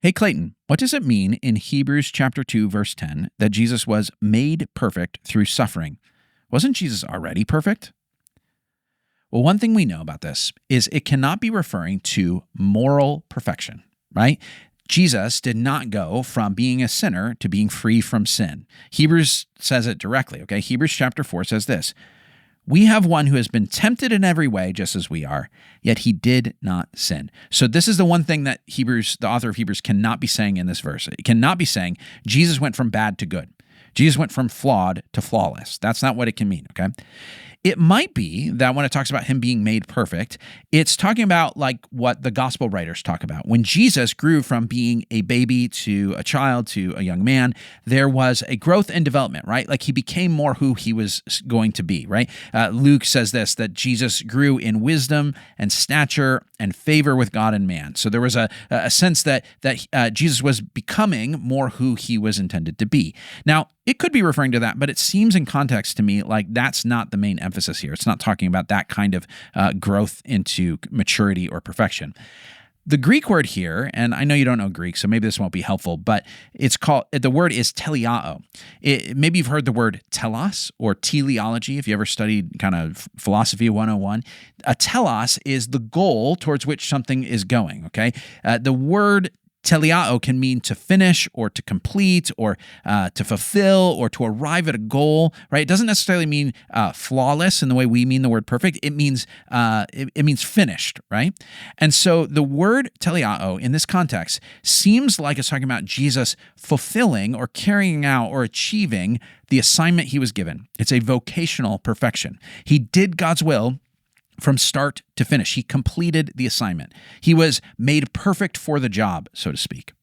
Hey, Clayton, what does it mean in Hebrews chapter 2, verse 10, that Jesus was made perfect through suffering? Wasn't Jesus already perfect? Well, one thing we know about this is it cannot be referring to moral perfection, right? Jesus did not go from being a sinner to being free from sin. Hebrews says it directly, okay? Hebrews chapter 4 says this: "We have one who has been tempted in every way, just as we are, yet he did not sin." So this is the one thing that the author of Hebrews, cannot be saying in this verse. It cannot be saying Jesus went from bad to good. Jesus went from flawed to flawless. That's not what it can mean, okay? It might be that when it talks about him being made perfect, it's talking about like what the gospel writers talk about. When Jesus grew from being a baby to a child to a young man, there was a growth and development, right? Like he became more who he was going to be, right? Luke says this, that Jesus grew in wisdom and stature and favor with God and man. So there was a sense that Jesus was becoming more who he was intended to be. Now, it could be referring to that, but it seems in context to me like that's not the main emphasis here. It's not talking about that kind of growth into maturity or perfection. The Greek word here, and I know you don't know Greek, so maybe this won't be helpful, but the word is teleao. Maybe you've heard the word telos or teleology if you ever studied kind of philosophy 101. A telos is the goal towards which something is going, okay? The word teleao can mean to finish or to complete or to fulfill or to arrive at a goal, right? It doesn't necessarily mean flawless in the way we mean the word perfect. It means it means finished, right? And so the word teleao in this context seems like it's talking about Jesus fulfilling or carrying out or achieving the assignment he was given. It's a vocational perfection. He did God's will from start to finish. He completed the assignment. He was made perfect for the job, so to speak.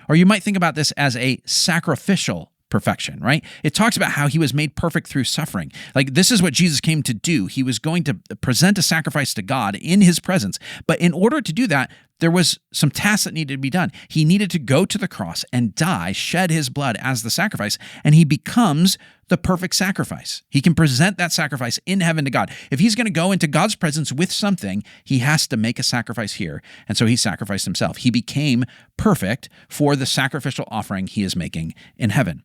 Or you might think about this as a sacrificial perfection, right? It talks about how he was made perfect through suffering. Like this is what Jesus came to do. He was going to present a sacrifice to God in his presence. But in order to do that, there was some tasks that needed to be done. He needed to go to the cross and die, shed his blood as the sacrifice, and he becomes the perfect sacrifice. He can present that sacrifice in heaven to God. If he's going to go into God's presence with something, he has to make a sacrifice here. And so he sacrificed himself. He became perfect for the sacrificial offering he is making in heaven.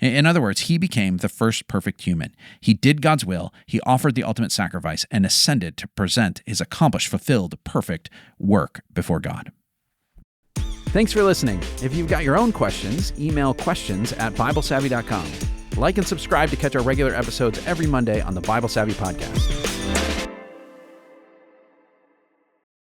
In other words, he became the first perfect human. He did God's will, he offered the ultimate sacrifice, and ascended to present his accomplished, fulfilled, perfect work before God. Thanks for listening. If you've got your own questions, email questions@BibleSavvy.com. Like and subscribe to catch our regular episodes every Monday on the Bible Savvy Podcast.